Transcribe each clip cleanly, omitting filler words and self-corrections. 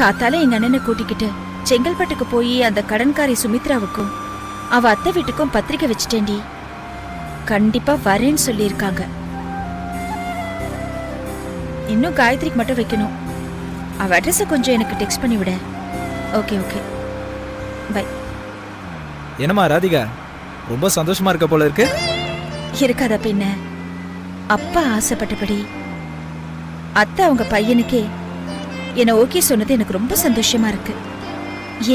காத்தால எங்க அண்ணனை கூட்டிக்கிட்டு செங்கல்பட்டுக்கு போய் அந்த கடன்காரி சுமித்ராவுக்கும் அவ அத்தை வீட்டுக்கும் பத்திரிக்கை வச்சுட்டேன்டி. கண்டிப்பா வரேன்னு சொல்லியிருக்காங்க. இன்னும் காயத்ரிக்கு மட்டும் வைக்கணும். அவ அட்ரஸ கொஞ்சம் எனக்கு டெக்ஸ்ட் பண்ணி விட. Okay okay bye. என்னம்மா ராதிகா, ரொம்ப சந்தோஷமா இருக்க போல இருக்கு. இருக்காதா பின்ன. அப்பா ஆசைப்பட்டபடி அத்தை அவங்க பையனுக்கே என்ன ஓகே சொன்னது எனக்கு ரொம்ப சந்தோஷமா இருக்கு.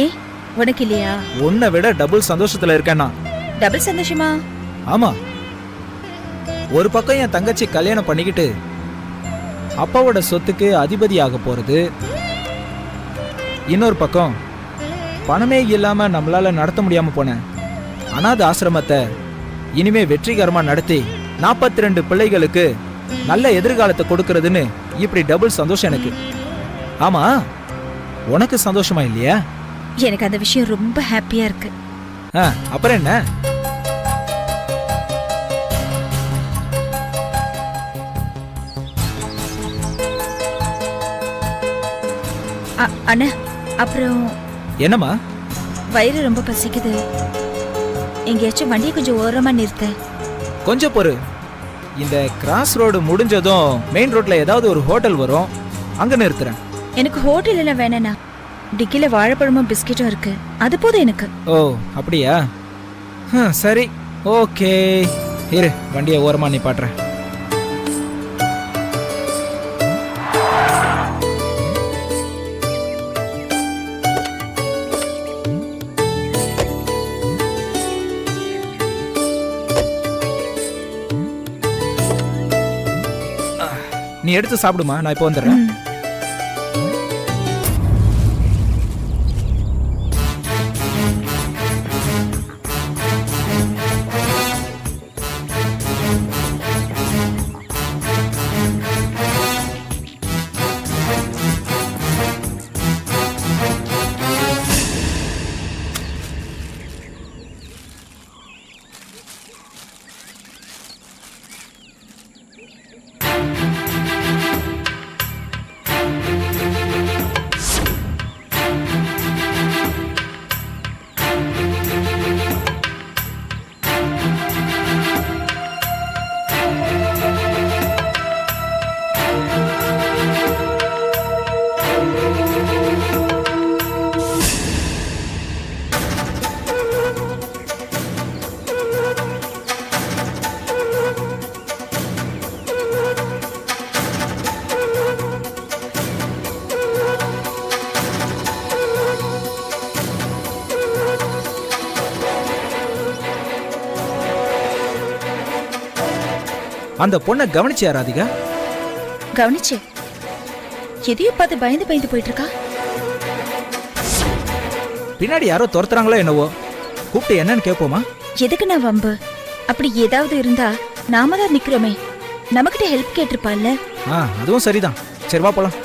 ஏன் உனக்கு இல்லையா? உன்னை விட டபுள் சந்தோஷத்துல இருக்கேன்னா. டபுள் சந்தோஷமா? ஆமா. ஒரு பக்கம் என் தங்கச்சி கல்யாணம் பண்ணிக்கிட்டு அப்பாவோட சொத்துக்கு அதிபதியாக போறது, இன்னொரு பக்கம் பணமே இல்லாம நம்மளால நடத்த முடியாம போன அனாதை ஆசிரமத்தை இனிமே வெற்றிகரமா நடத்தி 42 பிள்ளைகளுக்கு நல்ல எதிர்காலத்தை கொடுக்கறதுன்னு இப்படி டபுள் சந்தோஷம் எனக்கு. ஆமா, உனக்கு சந்தோஷமா இல்லையா? எனக்கு அந்த விஷயம் ரொம்ப ஹாப்பியா இருக்கு. அப்புறம் என்ன? அண்ணா, அப்புறம் என்னம்மா? வயிறு ரொம்ப பசிக்குது. எங்கேயாச்சும் வண்டியை கொஞ்சம் ஓரமா நிறுத்த. கொஞ்சம் பொறு. இந்த கிராஸ் ரோடு முடிஞ்சதும் மெயின் ரோட்ல ஏதாவது ஒரு ஹோட்டல் வரும், அங்க நிறுத்துறேன். எனக்கு ஹோட்டல் எல்லாம் வேணாண்ணா. டிக்கில வாழைப்பழமும் பிஸ்கெட்டும் இருக்கு, அது போதும் எனக்கு. ஓ அப்படியா? சரி ஓகே, இரு வண்டியை ஓரமா நிப்பாட்டுறேன். நீ எடுத்து சாப்பிடுமா, நான் இப்போ வந்துடுறேன். அந்த பொண்ணை கவனிச்சியா ராதிகா? கவனிச்சே. எதையும் பார்த்து பயந்து பயந்து போயிட்டு இருக்கா. பின்னாடி யாரோ துரத்துறாங்களோ என்னவோ. கூப்பிட்டு என்னன்னு கேட்போமா? எதுக்கு நான் வம்பு? அப்படி ஏதாவது இருந்தா நாம தான் நிக்கிறோமே, நமக்கிட்ட ஹெல்ப் கேட்டிருப்பாள்ல. அதுவும் சரிதான். சரி வா போலாம்.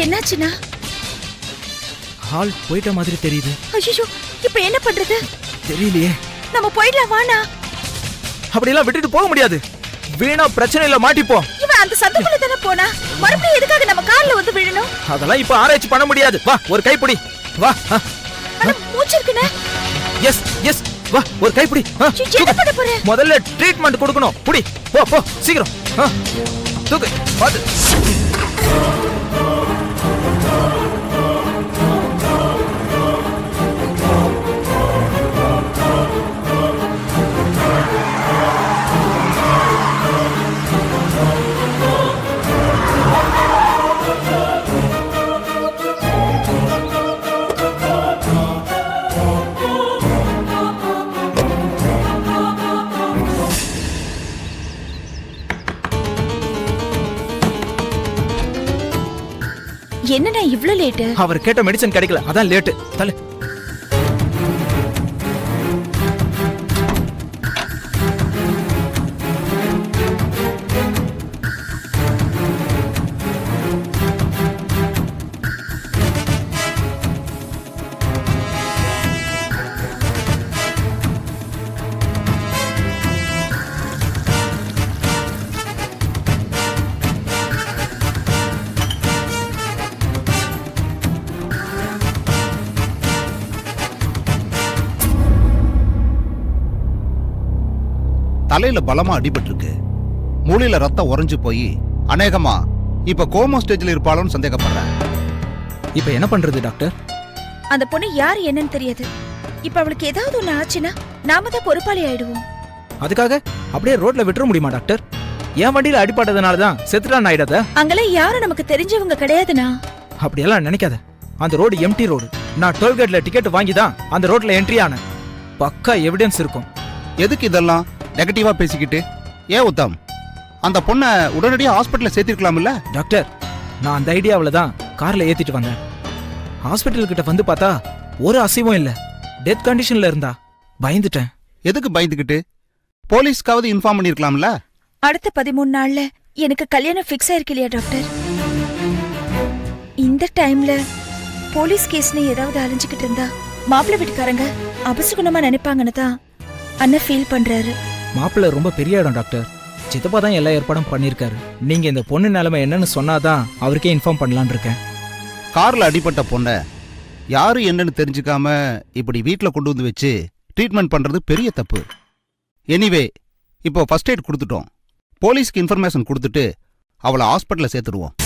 என்னாச்சுன்னா? ஹால் போயிட்ட மாதிரி தெரியுது. ஐயோ, இப்போ என்ன பண்றது தெரியலையே. நம்ம போயிடலாம் வானா. அப்படியெல்லாம் விட்டுட்டு போக முடியாது. வீணா பிரச்சனையில மாட்டிப்போம். இவன் அந்த சந்துக்குள்ள தானே போனா, மறுபடியும் எதுக்காக நம்ம கார்ல வந்து விழணும்? அதெல்லாம் இப்ப ஆராய்ச்சி பண்ண முடியாது. வா ஒரு கைப்பிடி. வா. மூச்சு இருக்குனே. எஸ் எஸ், வா ஒரு கைப்பிடி. என்ன பண்ண போற? முதல்ல ட்ரீட்மெண்ட் கொடுக்கணும். புடி, போ போ சீக்கிரம். தூக்கு, பாத்து. என்னண்ணா இவ்ளோ லேட்டு? அவர் கேட்ட மெடிசன் கிடைக்கல, அதான் லேட்டு. தலை. தலையில பலமா அடிபட்டிருக்கு. மூளையில ரத்தம் உறைஞ்சு போய் அநேகமா இப்ப கோமா ஸ்டேஜ்ல இருப்பாளோன்னு சந்தேகப்படுறேன். இப்ப என்ன பண்றது டாக்டர்? அந்த பொண்ணு யார் என்னன்னு தெரியாது. இப்ப அவளுக்கு ஏதாவது ஒண்ணு ஆச்சுன்னா நாம தான் பொறுப்பாளி ஆயிடுவோம். அதுக்காக அப்படியே ரோட்ல விட்டுற முடியுமா டாக்டர்? என் வண்டியில அடிபட்டதுனாலதான் செத்துட்டான் ஆயிடாத. அங்கெல்லாம் யாரும் நமக்கு தெரிஞ்சவங்க கிடையாதுண்ணா. அப்படியெல்லாம் நினைக்காத. அந்த ரோடு எம்டி ரோடு. நான் டோல்கேட்ல டிக்கெட் வாங்கி தான் அந்த ரோட்ல என்ட்ரி ஆனேன். பக்கா எவிடன்ஸ் இருக்கும். எதுக்கு இதெல்லாம் நெகட்டிவா பேசிக்கிட்டு? ஏன் உத்தம், அந்த பொண்ணை உடனடியாக ஹாஸ்பிட்டல்ல சேர்த்திருக்கலாம்ல? டாக்டர், நான் அந்த ஐடியாவில் தான் கார்ல ஏத்திட்டு வந்தேன். ஹாஸ்பிட்டல் கிட்ட வந்து பார்த்தா ஒரு அசைவும் இல்ல. டெத் கண்டிஷன்ல இருந்தா. பயந்துட்டேன். எதுக்கு பயந்துக்கிட்டு? போலீஸ்க்காவது இன்ஃபார்ம் பண்ணிருக்கலாம்ல? அடுத்த 13 நாள்ல எனக்கு கல்யாணம் ஃபிக்ஸ் ஆயிருக்கு இல்லையா டாக்டர்? இந்த டைம்ல போலீஸ் கேஸ்னு ஏதாவது அலைஞ்சுக்கிட்டு இருந்தா மாப்பிள்ளை வீட்டுக்காரங்க அபசகுணமா நினைப்பாங்கன்னு தான் அண்ணன் ஃபீல் பண்றாரு. மாப்பிள்ளை ரொம்ப பெரிய இடம் டாக்டர். சித்தப்பா தான் எல்லா ஏற்பாடும் பண்ணிருக்காரு. நீங்க இந்த பொண்ணு நிலைமை என்னன்னு சொன்னாதான் அவருக்கே இன்ஃபார்ம் பண்ணலான் இருக்கேன். கார்ல அடிபட்ட பொண்ணை யாரு என்னன்னு தெரிஞ்சுக்காம இப்படி வீட்டில் கொண்டு வந்து வச்சு ட்ரீட்மெண்ட் பண்றது பெரிய தப்பு. எனிவே, இப்போ ஃபர்ஸ்ட் எய்ட் கொடுத்துட்டோம். போலீஸ்க்கு இன்ஃபர்மேஷன் கொடுத்துட்டு அவளை ஹாஸ்பிட்டல்ல சேர்த்துடுவோம்.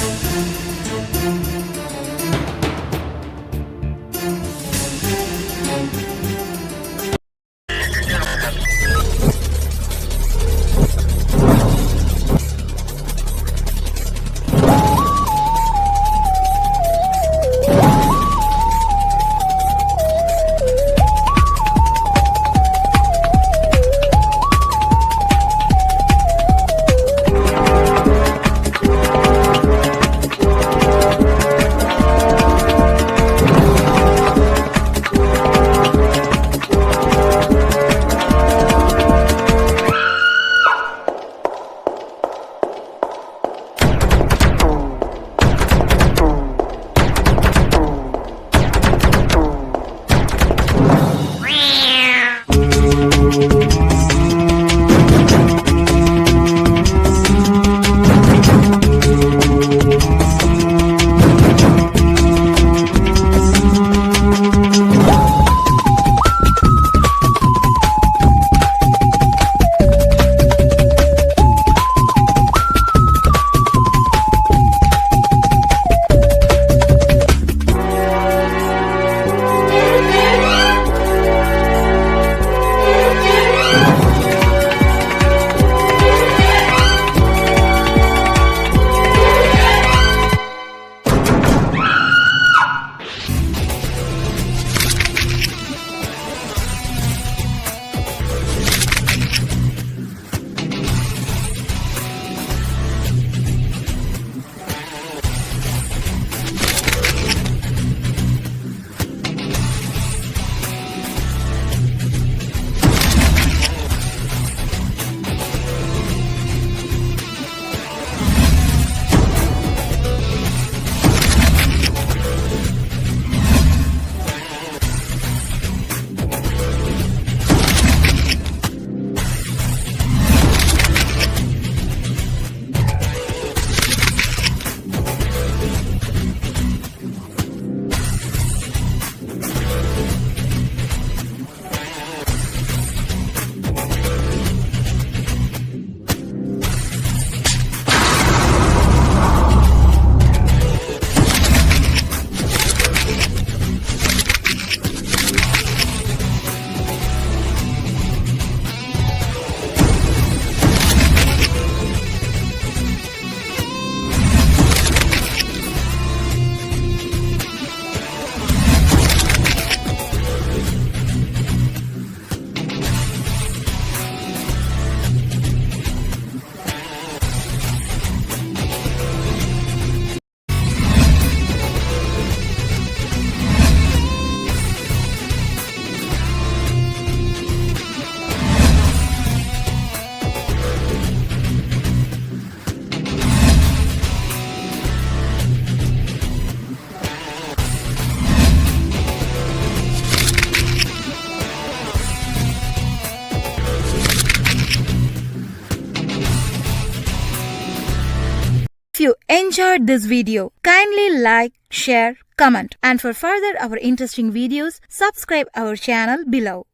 you enjoyed this video, kindly like, share, comment, and for further our interesting videos, subscribe our channel below.